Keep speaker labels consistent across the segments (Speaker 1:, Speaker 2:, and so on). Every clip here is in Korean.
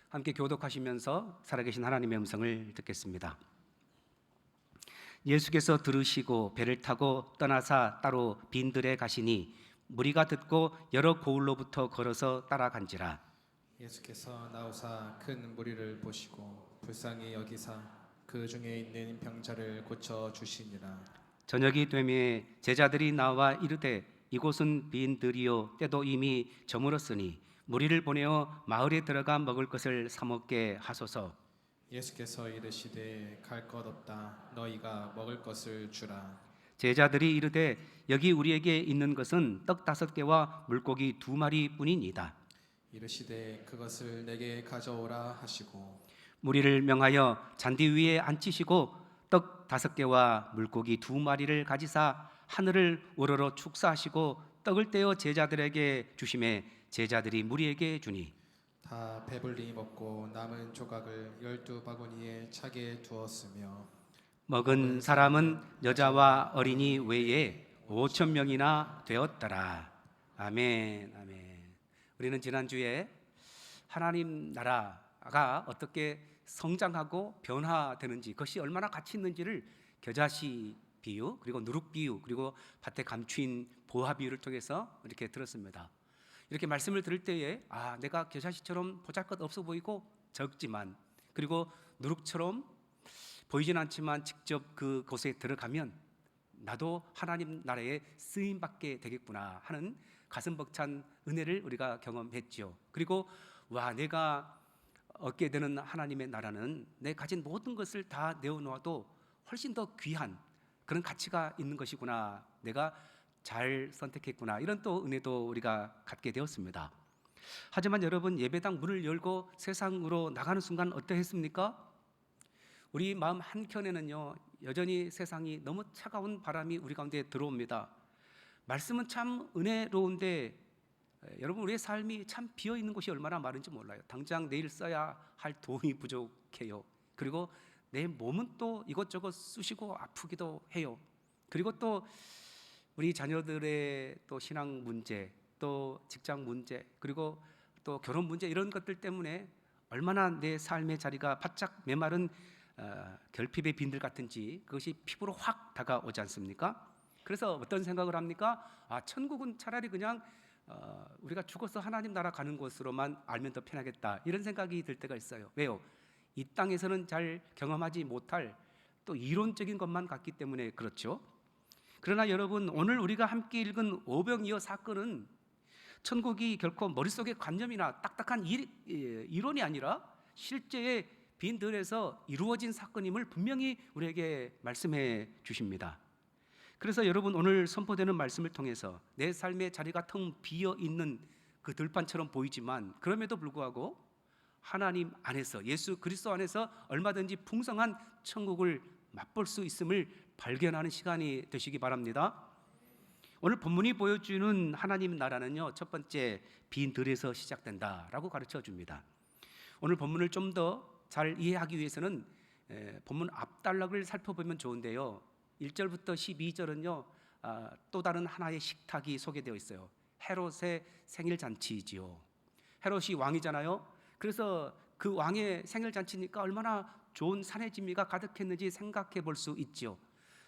Speaker 1: 함께 교독하시면서 살아계신 하나님의 음성을 듣겠습니다. 예수께서 들으시고 배를 타고 떠나사 따로 빈들에 가시니 무리가 듣고 여러 고을로부터 걸어서 따라간지라.
Speaker 2: 예수께서 나오사 큰 무리를 보시고 불쌍히 여기사 그 중에 있는 병자를 고쳐 주시니라.
Speaker 1: 저녁이 되매 제자들이 나와 이르되 이곳은 빈들이요 때도 이미 저물었으니 무리를 보내어 마을에 들어가 먹을 것을 사 먹게 하소서.
Speaker 2: 예수께서 이르시되 갈 것 없다. 너희가 먹을 것을 주라.
Speaker 1: 제자들이 이르되 여기 우리에게 있는 것은 떡 5개와 물고기 2마리 뿐이니이다.
Speaker 2: 이르시되 그것을 내게 가져오라 하시고
Speaker 1: 무리를 명하여 잔디 위에 앉히시고 떡 5개와 물고기 2마리를 가지사 하늘을 우러러 축사하시고 떡을 떼어 제자들에게 주시매 제자들이 무리에게 주니
Speaker 2: 다 배불리 먹고 남은 조각을 12바구니에 차게 두었으며
Speaker 1: 먹은 사람은 여자와 어린이 외에 5,000명이나 되었더라. 아멘. 아멘. 우리는 지난주에 하나님 나라가 어떻게 성장하고 변화되는지, 그것이 얼마나 가치 있는지를 겨자씨 비유, 그리고 누룩 비유, 그리고 밭에 감추인 보화 비유를 통해서 이렇게 들었습니다. 이렇게 말씀을 들을 때에 내가 겨자씨처럼 보잘것없어 보이고 적지만, 그리고 누룩처럼 보이진 않지만 직접 그곳에 들어가면 나도 하나님 나라에 쓰임 받게 되겠구나 하는 가슴 벅찬 은혜를 우리가 경험했죠. 그리고 내가 얻게 되는 하나님의 나라는 내 가진 모든 것을 다 내어놓아도 훨씬 더 귀한 그런 가치가 있는 것이구나, 내가 잘 선택했구나, 이런 또 은혜도 우리가 갖게 되었습니다. 하지만 여러분, 예배당 문을 열고 세상으로 나가는 순간 어떠했습니까? 우리 마음 한켠에는요, 여전히 세상이 너무 차가운 바람이 우리 가운데 들어옵니다. 말씀은 참 은혜로운데 여러분, 우리의 삶이 참 비어있는 곳이 얼마나 많은지 몰라요. 당장 내일 써야 할 돈이 부족해요. 그리고 내 몸은 또 이것저것 쑤시고 아프기도 해요. 그리고 또 우리 자녀들의 또 신앙 문제, 또 직장 문제, 그리고 또 결혼 문제, 이런 것들 때문에 얼마나 내 삶의 자리가 바짝 메마른 결핍의 빈들 같은지 그것이 피부로 확 다가오지 않습니까? 그래서 어떤 생각을 합니까? 천국은 차라리 그냥 우리가 죽어서 하나님 나라 가는 곳으로만 알면 더 편하겠다, 이런 생각이 들 때가 있어요. 왜요? 이 땅에서는 잘 경험하지 못할 또 이론적인 것만 같기 때문에 그렇죠. 그러나 여러분, 오늘 우리가 함께 읽은 오병이어 사건은 천국이 결코 머릿속의 관념이나 딱딱한 이론이 아니라 실제의 빈들에서 이루어진 사건임을 분명히 우리에게 말씀해 주십니다. 그래서 여러분, 오늘 선포되는 말씀을 통해서 내 삶의 자리가 텅 비어 있는 그 들판처럼 보이지만 그럼에도 불구하고 하나님 안에서, 예수 그리스도 안에서 얼마든지 풍성한 천국을 맛볼 수 있음을 발견하는 시간이 되시기 바랍니다. 오늘 본문이 보여주는 하나님 나라는요, 첫 번째 빈들에서 시작된다라고 가르쳐 줍니다. 오늘 본문을 좀 더 잘 이해하기 위해서는 본문 앞단락을 살펴보면 좋은데요, 1절부터 12절은요 또 다른 하나의 식탁이 소개되어 있어요. 헤롯의 생일잔치이지요. 헤롯이 왕이잖아요. 그래서 그 왕의 생일잔치니까 얼마나 좋은 산해진미가 가득했는지 생각해 볼 수 있죠.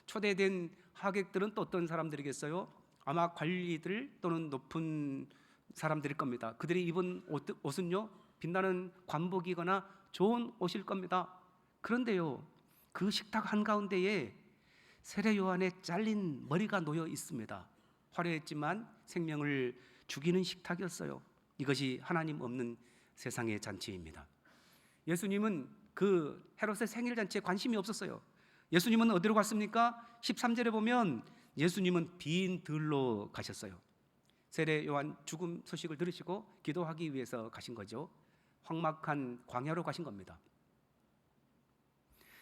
Speaker 1: 초대된 하객들은 또 어떤 사람들이겠어요? 아마 관리들 또는 높은 사람들일 겁니다. 그들이 입은 옷은요, 빛나는 관복이거나 좋은 옷일 겁니다. 그런데요, 그 식탁 한가운데에 세례 요한의 잘린 머리가 놓여 있습니다. 화려했지만 생명을 죽이는 식탁이었어요. 이것이 하나님 없는 세상의 잔치입니다. 예수님은 그 헤롯의 생일 잔치에 관심이 없었어요. 예수님은 어디로 갔습니까? 13절에 보면 예수님은 빈 들로 가셨어요. 세례 요한 죽음 소식을 들으시고 기도하기 위해서 가신 거죠. 황막한 광야로 가신 겁니다.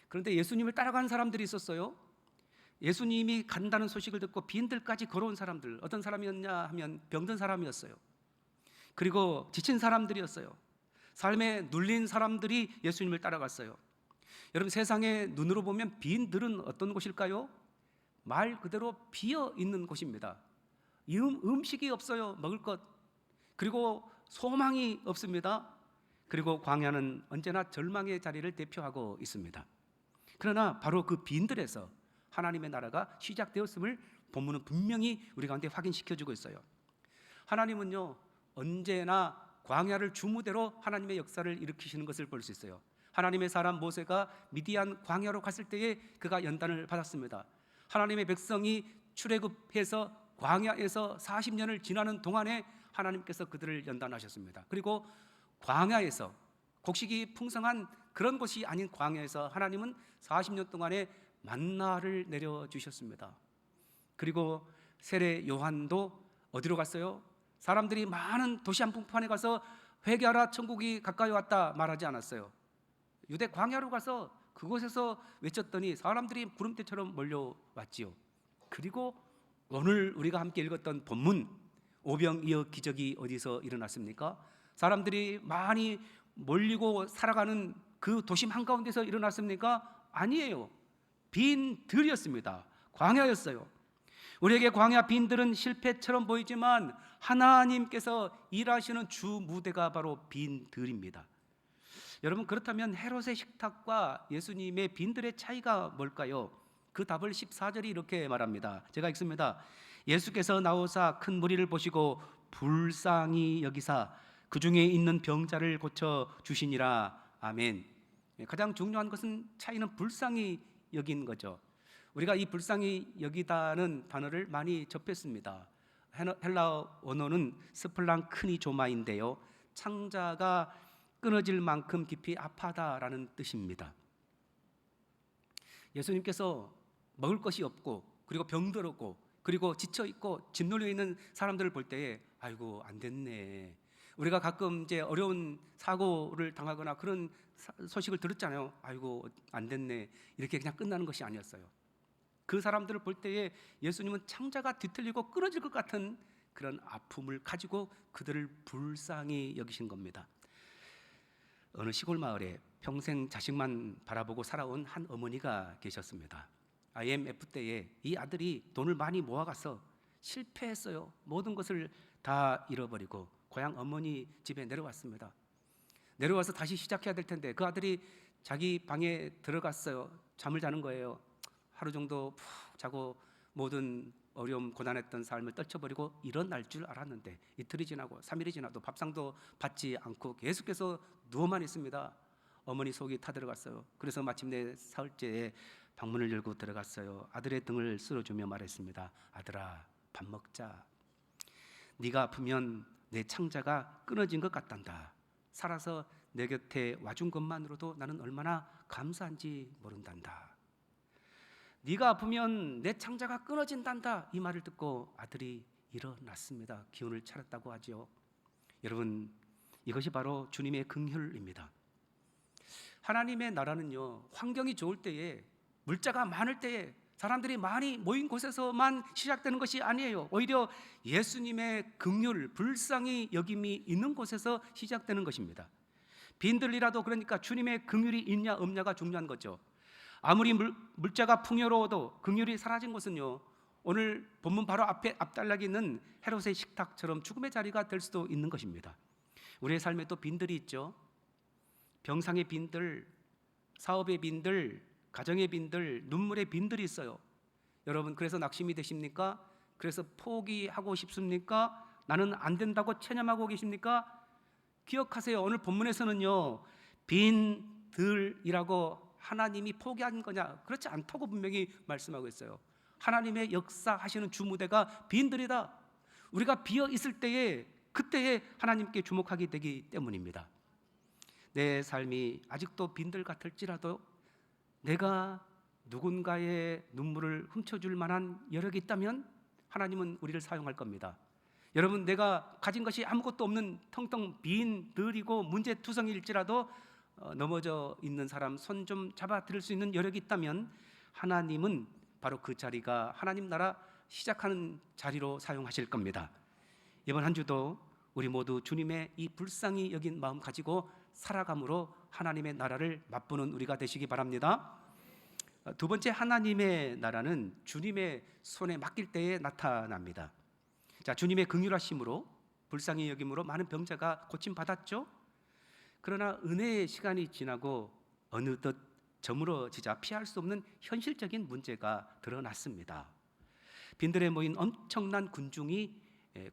Speaker 1: 그런데 예수님을 따라가는 사람들이 있었어요. 예수님이 간다는 소식을 듣고 빈들까지 걸어온 사람들, 어떤 사람이었냐 하면 병든 사람이었어요. 그리고 지친 사람들이었어요. 삶에 눌린 사람들이 예수님을 따라갔어요. 여러분, 세상의 눈으로 보면 빈들은 어떤 곳일까요? 말 그대로 비어 있는 곳입니다. 음식이 없어요. 먹을 것. 그리고 소망이 없습니다. 그리고 광야는 언제나 절망의 자리를 대표하고 있습니다. 그러나 바로 그 빈들에서 하나님의 나라가 시작되었음을 본문은 분명히 우리 가운데 확인시켜주고 있어요. 하나님은요, 언제나 광야를 주무대로 하나님의 역사를 일으키시는 것을 볼 수 있어요. 하나님의 사람 모세가 미디안 광야로 갔을 때에 그가 연단을 받았습니다. 하나님의 백성이 출애굽해서 광야에서 40년을 지나는 동안에 하나님께서 그들을 연단하셨습니다. 그리고 광야에서, 곡식이 풍성한 그런 곳이 아닌 광야에서 하나님은 40년 동안에 만나를 내려주셨습니다. 그리고 세례 요한도 어디로 갔어요? 사람들이 많은 도시 한복판에 가서 회개하라, 천국이 가까이 왔다 말하지 않았어요. 유대 광야로 가서 그곳에서 외쳤더니 사람들이 구름대처럼 몰려왔지요. 그리고 오늘 우리가 함께 읽었던 본문, 오병이어 기적이 어디서 일어났습니까? 사람들이 많이 몰리고 살아가는 그 도심 한가운데서 일어났습니까? 아니에요. 빈 들이었습니다. 광야였어요. 우리에게 광야 빈들은 실패처럼 보이지만 하나님께서 일하시는 주 무대가 바로 빈 들입니다. 여러분, 그렇다면 헤롯의 식탁과 예수님의 빈들의 차이가 뭘까요? 그 답을 14절이 이렇게 말합니다. 제가 읽습니다. 예수께서 나오사 큰 무리를 보시고 불쌍히 여기사 그 중에 있는 병자를 고쳐 주시니라. 아멘. 가장 중요한 것은 차이는 불쌍히 여긴 거죠. 우리가 이 불쌍히 여기다는 단어를 많이 접했습니다. 헬라어 원어는 스플랑크니조마인데요, 창자가 끊어질 만큼 깊이 아파다라는 뜻입니다. 예수님께서 먹을 것이 없고, 그리고 병들었고, 그리고 지쳐있고 짓눌려 있는 사람들을 볼 때에 아이고 안 됐네. 우리가 가끔 이제 어려운 사고를 당하거나 그런 소식을 들었잖아요. 아이고 안 됐네. 이렇게 그냥 끝나는 것이 아니었어요. 그 사람들을 볼 때에 예수님은 창자가 뒤틀리고 끊어질 것 같은 그런 아픔을 가지고 그들을 불쌍히 여기신 겁니다. 어느 시골 마을에 평생 자식만 바라보고 살아온 한 어머니가 계셨습니다. IMF 때에 이 아들이 돈을 많이 모아가서 실패했어요. 모든 것을 다 잃어버리고 고향 어머니 집에 내려왔습니다. 내려와서 다시 시작해야 될 텐데 그 아들이 자기 방에 들어갔어요. 잠을 자는 거예요. 하루 정도 푹 자고 모든 어려움 고난했던 삶을 떨쳐버리고 일어날 줄 알았는데 이틀이 지나고 3일이 지나도 밥상도 받지 않고 계속해서 누워만 있습니다. 어머니 속이 타들어갔어요. 그래서 마침내 사흘째에 방문을 열고 들어갔어요. 아들의 등을 쓸어주며 말했습니다. 아들아, 밥 먹자. 네가 아프면 내 창자가 끊어진 것 같단다. 살아서 내 곁에 와준 것만으로도 나는 얼마나 감사한지 모른단다. 네가 아프면 내 창자가 끊어진단다. 이 말을 듣고 아들이 일어났습니다. 기운을 차렸다고 하죠. 여러분, 이것이 바로 주님의 긍휼입니다. 하나님의 나라는요, 환경이 좋을 때에, 물자가 많을 때에, 사람들이 많이 모인 곳에서만 시작되는 것이 아니에요. 오히려 예수님의 긍휼, 불쌍히 여김이 있는 곳에서 시작되는 것입니다. 빈들이라도, 그러니까 주님의 긍휼이 있냐 없냐가 중요한 거죠. 아무리 물자가 풍요로워도 긍휼이 사라진 곳은요, 오늘 본문 바로 앞에 앞달락이 있는 헤롯의 식탁처럼 죽음의 자리가 될 수도 있는 것입니다. 우리의 삶에 또 빈들이 있죠. 병상의 빈들, 사업의 빈들, 가정의 빈들, 눈물의 빈들이 있어요. 여러분, 그래서 낙심이 되십니까? 그래서 포기하고 싶습니까? 나는 안 된다고 체념하고 계십니까? 기억하세요. 오늘 본문에서는요, 빈들이라고 하나님이 포기한 거냐? 그렇지 않다고 분명히 말씀하고 있어요. 하나님의 역사하시는 주무대가 빈들이다. 우리가 비어 있을 때에, 그때에 하나님께 주목하게 되기 때문입니다. 내 삶이 아직도 빈들 같을지라도 내가 누군가의 눈물을 훔쳐줄 만한 여력이 있다면 하나님은 우리를 사용할 겁니다. 여러분, 내가 가진 것이 아무것도 없는 텅텅 빈 들이고 문제투성일지라도 넘어져 있는 사람 손 좀 잡아 드릴 수 있는 여력이 있다면 하나님은 바로 그 자리가 하나님 나라 시작하는 자리로 사용하실 겁니다. 이번 한 주도 우리 모두 주님의 이 불쌍히 여긴 마음 가지고 살아감으로 하나님의 나라를 맛보는 우리가 되시기 바랍니다. 두 번째, 하나님의 나라는 주님의 손에 맡길 때에 나타납니다. 자, 주님의 긍휼하심으로, 불쌍히 여김으로 많은 병자가 고침 받았죠. 그러나 은혜의 시간이 지나고 어느덧 저물어지자 피할 수 없는 현실적인 문제가 드러났습니다. 빈들에 모인 엄청난 군중이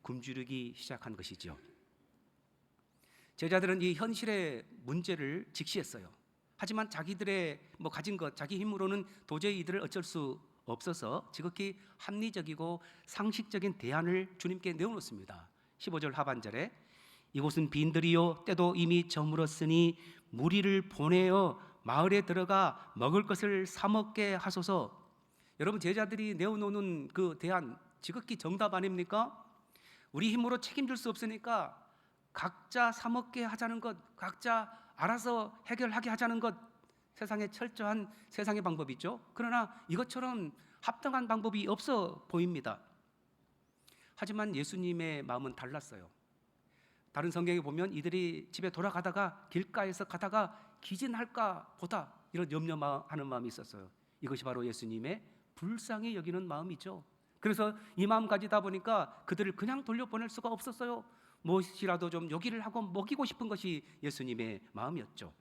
Speaker 1: 굶주리기 시작한 것이죠. 제자들은 이 현실의 문제를 직시했어요. 하지만 자기들의 가진 것, 자기 힘으로는 도저히 이들을 어쩔 수 없어서 지극히 합리적이고 상식적인 대안을 주님께 내어놓습니다. 15절 하반절에 이곳은 빈들이요 때도 이미 저물었으니 무리를 보내어 마을에 들어가 먹을 것을 사 먹게 하소서. 여러분, 제자들이 내어놓는 그 대안 지극히 정답 아닙니까? 우리 힘으로 책임질 수 없으니까 각자 사 먹게 하자는 것, 각자 알아서 해결하게 하자는 것, 세상에 철저한 세상의 방법이죠. 그러나 이것처럼 합당한 방법이 없어 보입니다. 하지만 예수님의 마음은 달랐어요. 다른 성경에 보면 이들이 집에 돌아가다가 길가에서 가다가 기진할까 보다 이런 염려하는 마음이 있었어요. 이것이 바로 예수님의 불쌍히 여기는 마음이죠. 그래서 이 마음 가지다 보니까 그들을 그냥 돌려보낼 수가 없었어요. 무엇이라도 좀 요기를 하고 먹이고 싶은 것이 예수님의 마음이었죠.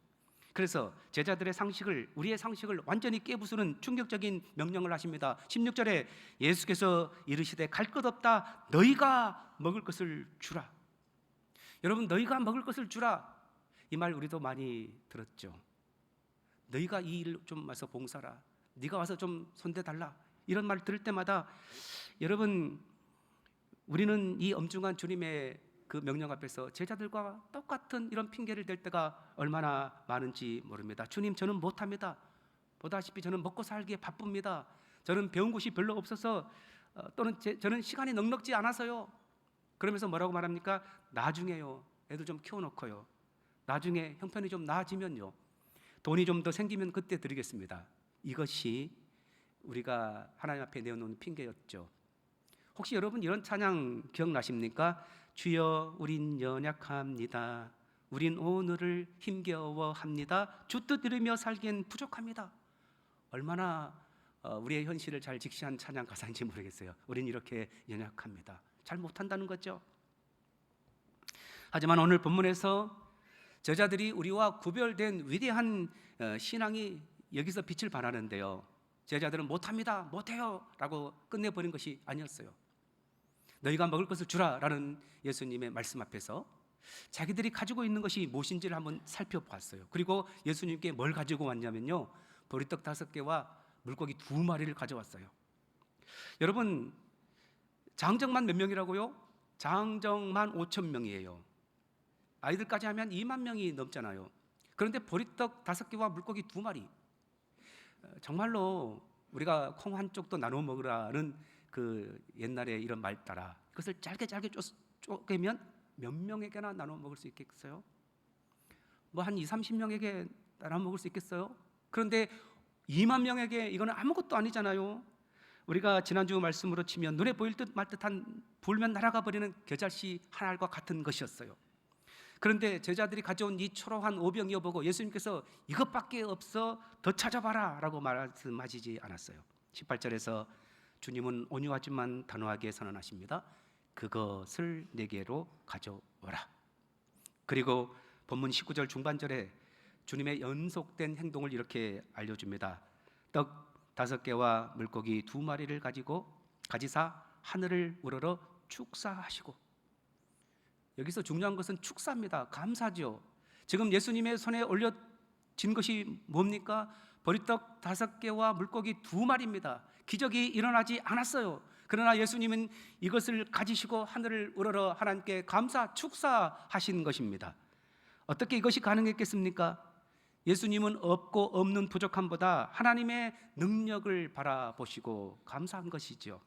Speaker 1: 그래서 제자들의 상식을, 우리의 상식을 완전히 깨부수는 충격적인 명령을 하십니다. 16절에 예수께서 이르시되 갈 것 없다, 너희가 먹을 것을 주라. 여러분, 너희가 먹을 것을 주라, 이 말 우리도 많이 들었죠. 너희가 이 일을 좀 와서 봉사라, 네가 와서 좀 손대달라, 이런 말 들을 때마다 여러분, 우리는 이 엄중한 주님의 그 명령 앞에서 제자들과 똑같은 이런 핑계를 댈 때가 얼마나 많은지 모릅니다. 주님, 저는 못합니다. 보다시피 저는 먹고 살기에 바쁩니다. 저는 배운 곳이 별로 없어서 또는 저는 시간이 넉넉지 않아서요. 그러면서 뭐라고 말합니까? 나중에요, 애들 좀 키워놓고요, 나중에 형편이 좀 나아지면요, 돈이 좀 더 생기면 그때 드리겠습니다. 이것이 우리가 하나님 앞에 내어놓은 핑계였죠. 혹시 여러분 이런 찬양 기억나십니까? 주여 우린 연약합니다, 우린 오늘을 힘겨워합니다, 주 뜻 이루며 살기엔 부족합니다. 얼마나 우리의 현실을 잘 직시한 찬양 가사인지 모르겠어요. 우린 이렇게 연약합니다, 잘 못한다는 거죠. 하지만 오늘 본문에서 제자들이 우리와 구별된 위대한 신앙이 여기서 빛을 발하는데요, 제자들은 못합니다, 못해요 라고 끝내버린 것이 아니었어요. 너희가 먹을 것을 주라 라는 예수님의 말씀 앞에서 자기들이 가지고 있는 것이 무엇인지를 한번 살펴보았어요. 그리고 예수님께 뭘 가지고 왔냐면요, 보리떡 5개와 물고기 2마리를 가져왔어요. 여러분, 장정만 몇 명이라고요? 장정만 5,000명이에요. 아이들까지 하면 2만 명이 넘잖아요. 그런데 보리떡 5개와 물고기 2마리, 정말로 우리가 콩 한 쪽도 나눠 먹으라는 그 옛날에 이런 말 따라 그것을 짧게 쪼개면 몇 명에게나 나눠 먹을 수 있겠어요? 한 20-30명에게 나눠 먹을 수 있겠어요? 그런데 2만 명에게 이거는 아무것도 아니잖아요. 우리가 지난주 말씀으로 치면 눈에 보일 듯 말 듯한 불면 날아가 버리는 겨자씨 한 알과 같은 것이었어요. 그런데 제자들이 가져온 이 초라한 오병이어 보고 예수님께서 이것밖에 없어, 더 찾아봐라 라고 말씀하시지 않았어요. 18절에서 주님은 온유하지만 단호하게 선언하십니다. 그것을 내게로 가져오라. 그리고 본문 19절 중반절에 주님의 연속된 행동을 이렇게 알려줍니다. 떡 5개와 물고기 2마리를 가지사 하늘을 우러러 축사하시고, 여기서 중요한 것은 축사입니다. 감사죠. 지금 예수님의 손에 올려진 것이 뭡니까? 보리떡 5개와 물고기 2마리입니다. 기적이 일어나지 않았어요. 그러나 예수님은 이것을 가지시고 하늘을 우러러 하나님께 감사, 축사하신 것입니다. 어떻게 이것이 가능했겠습니까? 예수님은 없고 없는 부족함보다 하나님의 능력을 바라보시고 감사한 것이죠.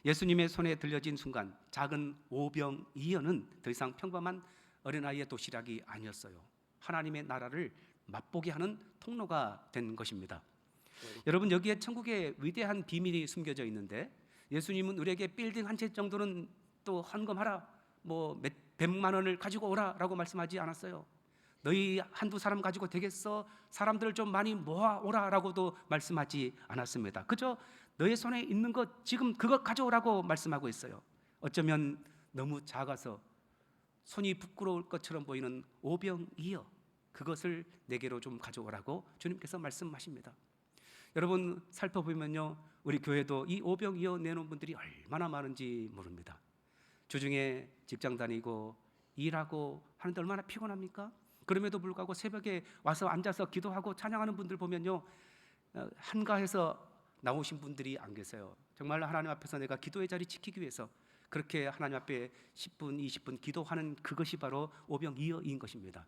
Speaker 1: 예수님의 손에 들려진 순간 작은 오병이어는 더 이상 평범한 어린아이의 도시락이 아니었어요. 하나님의 나라를 맛보게 하는 통로가 된 것입니다. 여러분, 여기에 천국의 위대한 비밀이 숨겨져 있는데, 예수님은 우리에게 빌딩 한 채 정도는 또 헌금하라, 몇 100만 원을 가지고 오라 라고 말씀하지 않았어요. 너희 한두 사람 가지고 되겠어? 사람들을 좀 많이 모아오라 라고도 말씀하지 않았습니다. 그저 너의 손에 있는 것, 지금 그것 가져오라고 말씀하고 있어요. 어쩌면 너무 작아서 손이 부끄러울 것처럼 보이는 오병이어, 그것을 내게로 좀 가져오라고 주님께서 말씀하십니다. 여러분 살펴보면요, 우리 교회도 이 오병이어 내놓은 분들이 얼마나 많은지 모릅니다. 주중에 직장 다니고 일하고 하는데 얼마나 피곤합니까? 그럼에도 불구하고 새벽에 와서 앉아서 기도하고 찬양하는 분들 보면요, 한가해서 나오신 분들이 안 계세요. 정말 하나님 앞에서 내가 기도의 자리 지키기 위해서 그렇게 하나님 앞에 10분, 20분 기도하는 그것이 바로 오병이어인 것입니다.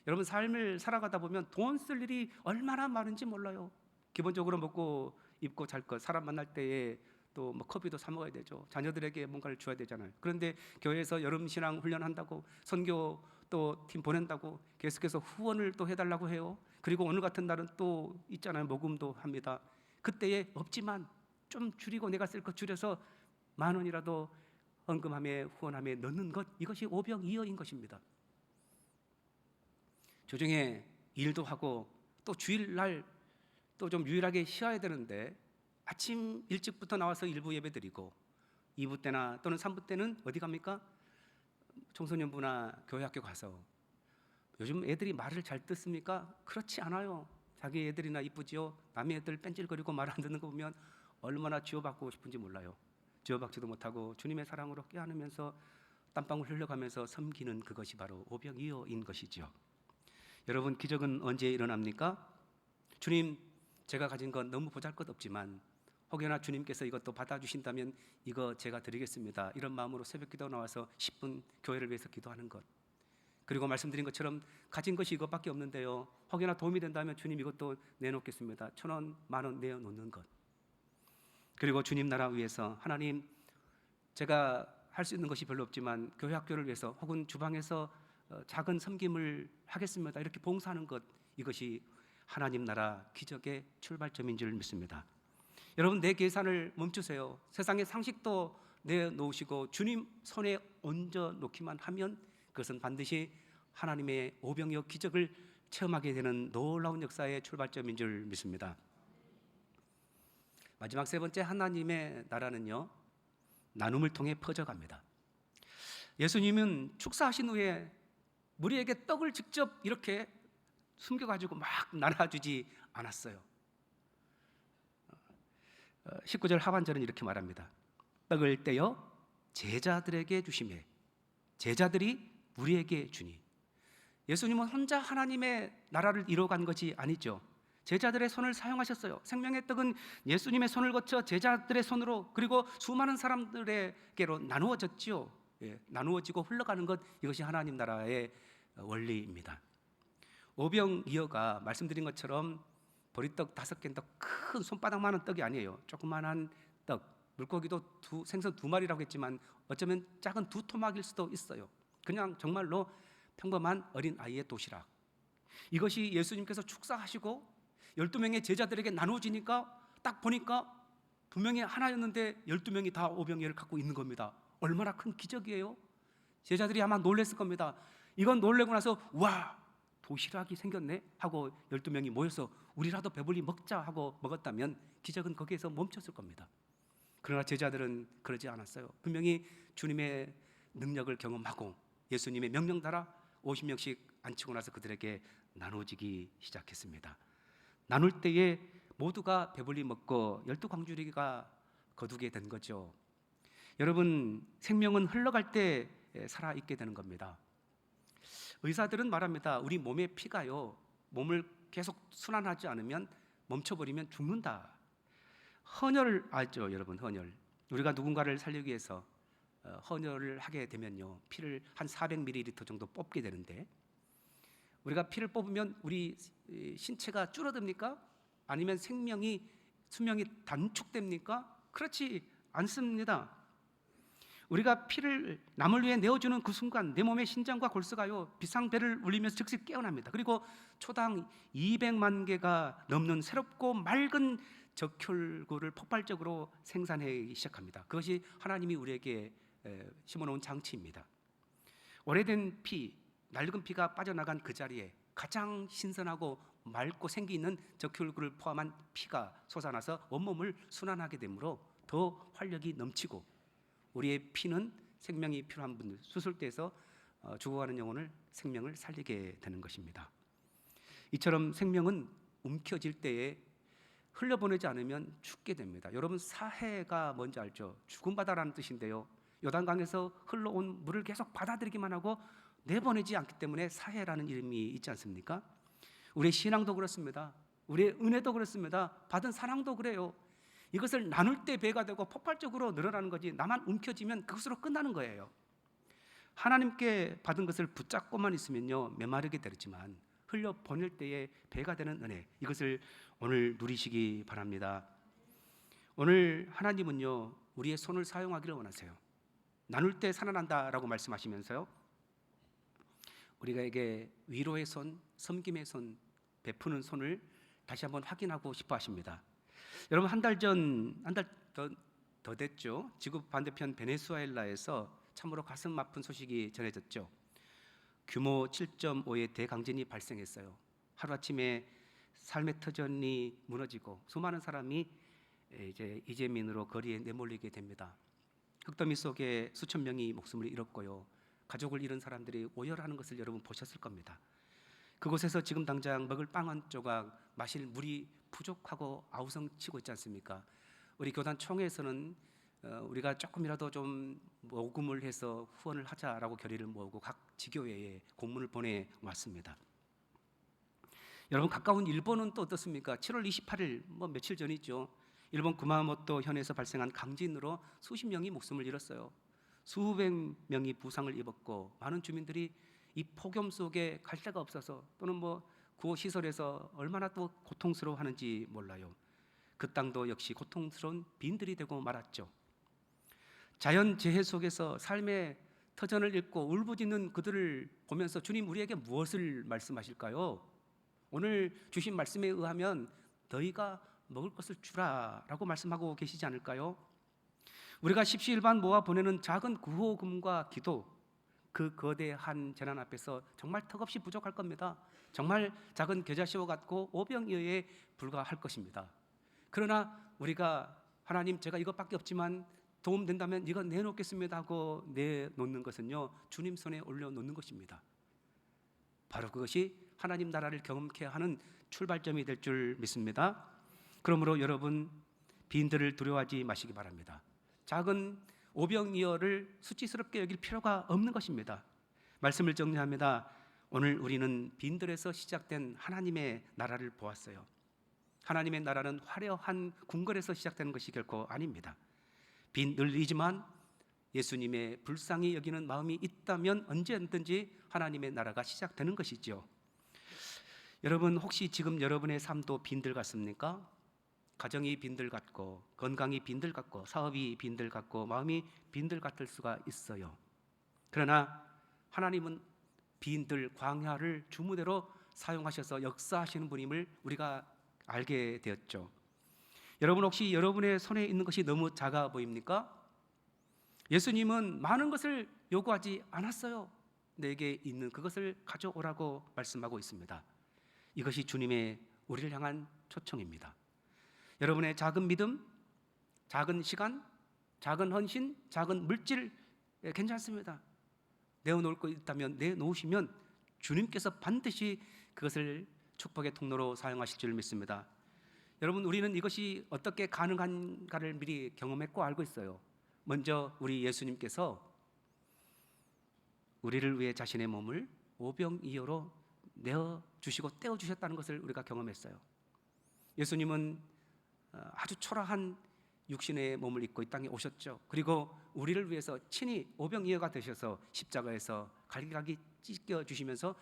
Speaker 1: 여러분 삶을 살아가다 보면 돈 쓸 일이 얼마나 많은지 몰라요. 기본적으로 먹고 입고 잘 것, 사람 만날 때에 또 뭐 커피도 사 먹어야 되죠. 자녀들에게 뭔가를 줘야 되잖아요. 그런데 교회에서 여름 신앙 훈련한다고, 선교 또 팀 보낸다고 계속해서 후원을 또 해달라고 해요. 그리고 오늘 같은 날은 또 있잖아요. 모금도 합니다. 그때에 없지만 좀 줄이고 내가 쓸 것 줄여서 10,000원이라도 헌금함에 후원함에 넣는 것, 이것이 오병이어인 것입니다. 주중에 일도 하고 또 주일날 또 좀 유일하게 쉬어야 되는데 아침 일찍부터 나와서 1부 예배 드리고 2부 때나 또는 3부 때는 어디 갑니까? 청소년부나 교회 학교 가서. 요즘 애들이 말을 잘 듣습니까? 그렇지 않아요. 자기 애들이나 이쁘지요? 남의 애들 뺀질거리고 말 안 듣는 거 보면 얼마나 쥐어받고 싶은지 몰라요. 쥐어받지도 못하고 주님의 사랑으로 깨안으면서 땀방울 흘려가면서 섬기는 그것이 바로 오병이어인 것이지요. 여러분 기적은 언제 일어납니까? 주님, 제가 가진 건 너무 보잘것없지만 혹여나 주님께서 이것도 받아주신다면 이거 제가 드리겠습니다, 이런 마음으로 새벽기도 나와서 10분 교회를 위해서 기도하는 것. 그리고 말씀드린 것처럼 가진 것이 이것밖에 없는데요, 혹여나 도움이 된다면 주님 이것도 내놓겠습니다, 1,000원, 10,000원 내어놓는 것. 그리고 주님 나라 위해서, 하나님 제가 할 수 있는 것이 별로 없지만 교회 학교를 위해서 혹은 주방에서 작은 섬김을 하겠습니다, 이렇게 봉사하는 것, 이것이 하나님 나라 기적의 출발점인 줄 믿습니다. 여러분 내 계산을 멈추세요. 세상의 상식도 내놓으시고 주님 손에 얹어 놓기만 하면 그것은 반드시 하나님의 오병이어 기적을 체험하게 되는 놀라운 역사의 출발점인 줄 믿습니다. 마지막 세 번째, 하나님의 나라는요, 나눔을 통해 퍼져갑니다. 예수님은 축사하신 후에 무리에게 떡을 직접 이렇게 숨겨가지고 막 나눠주지 않았어요. 19절 하반절은 이렇게 말합니다. 떡을 떼어 제자들에게 주시매 제자들이 우리에게 주니. 예수님은 혼자 하나님의 나라를 이뤄간 것이 아니죠. 제자들의 손을 사용하셨어요. 생명의 떡은 예수님의 손을 거쳐 제자들의 손으로 그리고 수많은 사람들에게로 나누어졌지요. 나누어지고 흘러가는 것, 이것이 하나님 나라의 원리입니다. 오병이어가 말씀드린 것처럼 보리떡 5개인 떡, 큰 손바닥만한 떡이 아니에요. 조그만한 떡, 물고기도 생선 2마리라고 했지만 어쩌면 작은 2토막일 수도 있어요. 그냥 정말로 평범한 어린 아이의 도시락. 이것이 예수님께서 축사하시고 12명의 제자들에게 나눠지니까 딱 보니까 분명히 하나였는데 12명이 다 오병이어를 갖고 있는 겁니다. 얼마나 큰 기적이에요. 제자들이 아마 놀랬을 겁니다. 이건 놀래고 나서 와, 도시락이 생겼네 하고 12명이 모여서 우리라도 배불리 먹자 하고 먹었다면 기적은 거기에서 멈췄을 겁니다. 그러나 제자들은 그러지 않았어요. 분명히 주님의 능력을 경험하고 예수님의 명령 따라 50명씩 앉히고 나서 그들에게 나눠지기 시작했습니다. 나눌 때에 모두가 배불리 먹고 12광주리가 거두게 된 거죠. 여러분, 생명은 흘러갈 때 살아있게 되는 겁니다. 의사들은 말합니다. 우리 몸의 피가요, 몸을 계속 순환하지 않으면, 멈춰버리면 죽는다. 헌혈을 알죠, 여러분? 헌혈. 우리가 누군가를 살리기 위해서 헌혈을 하게 되면요, 피를 한 400ml 정도 뽑게 되는데, 우리가 피를 뽑으면 우리 신체가 줄어듭니까? 아니면 수명이 단축됩니까? 그렇지 않습니다. 우리가 피를 남을 위해 내어주는 그 순간 내 몸의 심장과 골수가요, 비상벨을 울리면서 즉시 깨어납니다. 그리고 초당 200만 개가 넘는 새롭고 맑은 적혈구를 폭발적으로 생산하기 시작합니다. 그것이 하나님이 우리에게 심어놓은 장치입니다. 오래된 피, 낡은 피가 빠져나간 그 자리에 가장 신선하고 맑고 생기 있는 적혈구를 포함한 피가 솟아나서 온몸을 순환하게 되므로 더 활력이 넘치고, 우리의 피는 생명이 필요한 분들, 수술대에서 죽어가는 영혼을 생명을 살리게 되는 것입니다. 이처럼 생명은 움켜질 때에 흘려보내지 않으면 죽게 됩니다. 여러분 사해가 뭔지 알죠? 죽은 바다라는 뜻인데요. 요단강에서 흘러온 물을 계속 받아들이기만 하고 내보내지 않기 때문에 사해라는 이름이 있지 않습니까? 우리의 신앙도 그렇습니다. 우리의 은혜도 그렇습니다. 받은 사랑도 그래요. 이것을 나눌 때 배가 되고 폭발적으로 늘어나는 거지, 나만 움켜쥐면 그것으로 끝나는 거예요. 하나님께 받은 것을 붙잡고만 있으면요 메마르게 되지만 흘려보낼 때에 배가 되는 은혜, 이것을 오늘 누리시기 바랍니다. 오늘 하나님은요 우리의 손을 사용하기를 원하세요. 나눌 때 살아난다라고 말씀하시면서요 우리에게 위로의 손, 섬김의 손, 베푸는 손을 다시 한번 확인하고 싶어 하십니다. 여러분 한 달 더 됐죠. 지구 반대편 베네수엘라에서 참으로 가슴 아픈 소식이 전해졌죠. 규모 7.5의 대강진이 발생했어요. 하루아침에 삶의 터전이 무너지고 수많은 사람이 이제 이재민으로 거리에 내몰리게 됩니다. 흙더미 속에 수천 명이 목숨을 잃었고요. 가족을 잃은 사람들이 오열하는 것을 여러분 보셨을 겁니다. 그곳에서 지금 당장 먹을 빵 한 조각, 마실 물이 부족하고 아우성치고 있지 않습니까? 우리 교단 총회에서는 우리가 조금이라도 좀 모금을 해서 후원을 하자라고 결의를 모으고 각 지교회에 공문을 보내왔습니다. 여러분 가까운 일본은 또 어떻습니까? 7월 28일 며칠 전이죠. 일본 구마모토 현에서 발생한 강진으로 수십 명이 목숨을 잃었어요. 수백 명이 부상을 입었고 많은 주민들이 이 폭염 속에 갈 데가 없어서 또는 구호 시설에서 얼마나 또 고통스러워하는지 몰라요. 그 땅도 역시 고통스러운 빈들이 되고 말았죠. 자연 재해 속에서 삶의 터전을 잃고 울부짖는 그들을 보면서 주님 우리에게 무엇을 말씀하실까요? 오늘 주신 말씀에 의하면 너희가 먹을 것을 주라라고 말씀하고 계시지 않을까요? 우리가 십시일반 모아 보내는 작은 구호금과 기도, 그 거대한 재난 앞에서 정말 턱없이 부족할 겁니다. 정말 작은 겨자씨와 같고 오병이어에 불과할 것입니다. 그러나 우리가 하나님 제가 이것밖에 없지만 도움 된다면 이거 내놓겠습니다 하고 내놓는 것은요 주님 손에 올려놓는 것입니다. 바로 그것이 하나님 나라를 경험케 하는 출발점이 될 줄 믿습니다. 그러므로 여러분 빈들을 두려워하지 마시기 바랍니다. 작은 오병이어를 수치스럽게 여길 필요가 없는 것입니다. 말씀을 정리합니다. 오늘 우리는 빈들에서 시작된 하나님의 나라를 보았어요. 하나님의 나라는 화려한 궁궐에서 시작되는 것이 결코 아닙니다. 빈 늘리지만 예수님의 불쌍히 여기는 마음이 있다면 언제든지 하나님의 나라가 시작되는 것이죠. 여러분 혹시 지금 여러분의 삶도 빈들 같습니까? 가정이 빈들 같고 건강이 빈들 같고 사업이 빈들 같고 마음이 빈들 같을 수가 있어요. 그러나 하나님은 빈들 광야를 주무대로 사용하셔서 역사하시는 분임을 우리가 알게 되었죠. 여러분 혹시 여러분의 손에 있는 것이 너무 작아 보입니까? 예수님은 많은 것을 요구하지 않았어요. 내게 있는 그것을 가져오라고 말씀하고 있습니다. 이것이 주님의 우리를 향한 초청입니다. 여러분의 작은 믿음, 작은 시간, 작은 헌신, 작은 물질 괜찮습니다. 내어놓을 거 있다면 내놓으시면 주님께서 반드시 그것을 축복의 통로로 사용하실 줄 믿습니다. 여러분 우리는 이것이 어떻게 가능한가를 미리 경험했고 알고 있어요. 먼저 우리 예수님께서 우리를 위해 자신의 몸을 오병이어로 내어주시고 떼어주셨다는 것을 우리가 경험했어요. 예수님은 아주 초라한 육신의 몸을 입고 이 땅에 오셨죠. 그리고 우리를 위해서 친히 오병이어가 되셔서 십자가에서 갈기갈기 찢겨주시면서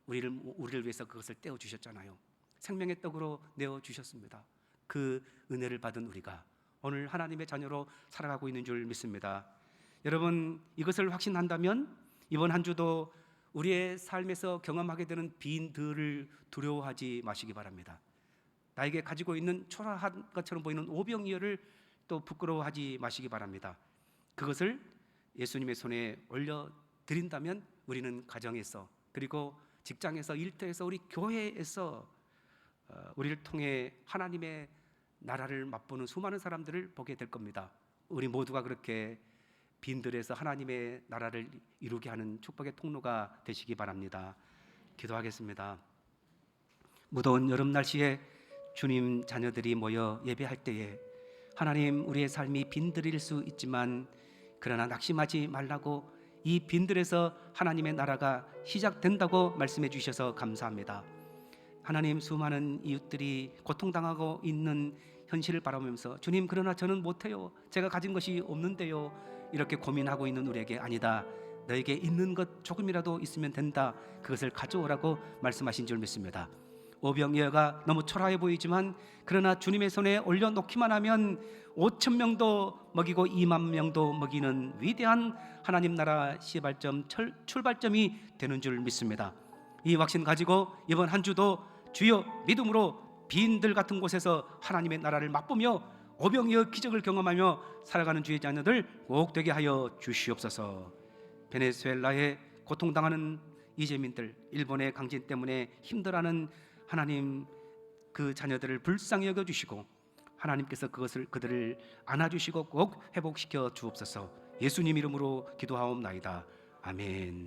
Speaker 1: 우리를 위해서 그것을 떼어주셨잖아요. 생명의 떡으로 내어주셨습니다. 그 은혜를 받은 우리가 오늘 하나님의 자녀로 살아가고 있는 줄 믿습니다. 여러분 이것을 확신한다면 이번 한 주도 우리의 삶에서 경험하게 되는 빈들을 두려워하지 마시기 바랍니다. 나에게 가지고 있는 초라한 것처럼 보이는 오병이어를 또 부끄러워하지 마시기 바랍니다. 그것을 예수님의 손에 올려드린다면 우리는 가정에서 그리고 직장에서 일터에서 우리 교회에서 우리를 통해 하나님의 나라를 맛보는 수많은 사람들을 보게 될 겁니다. 우리 모두가 그렇게 빈들에서 하나님의 나라를 이루게 하는 축복의 통로가 되시기 바랍니다. 기도하겠습니다. 무더운 여름 날씨에 주님 자녀들이 모여 예배할 때에 하나님, 우리의 삶이 빈들일 수 있지만 그러나 낙심하지 말라고, 이 빈들에서 하나님의 나라가 시작된다고 말씀해 주셔서 감사합니다. 하나님, 수많은 이웃들이 고통당하고 있는 현실을 바라보면서 주님, 그러나 저는 못해요, 제가 가진 것이 없는데요, 이렇게 고민하고 있는 우리에게 아니다, 너에게 있는 것 조금이라도 있으면 된다, 그것을 가져오라고 말씀하신 줄 믿습니다. 오병이어가 너무 초라해 보이지만 그러나 주님의 손에 올려놓기만 하면 5천 명도 먹이고 2만 명도 먹이는 위대한 하나님 나라 시발점, 출발점이 되는 줄 믿습니다. 이 확신 가지고 이번 한 주도 주여 믿음으로 빈들 같은 곳에서 하나님의 나라를 맛보며 오병이어 기적을 경험하며 살아가는 주의 자녀들 꼭 되게 하여 주시옵소서. 베네수엘라에 고통당하는 이재민들, 일본의 강진 때문에 힘들어하는 하나님, 그 자녀들을 불쌍히 여겨주시고 하나님께서 그들을 안아주시고 꼭 회복시켜 주옵소서. 예수님 이름으로 기도하옵나이다. 아멘.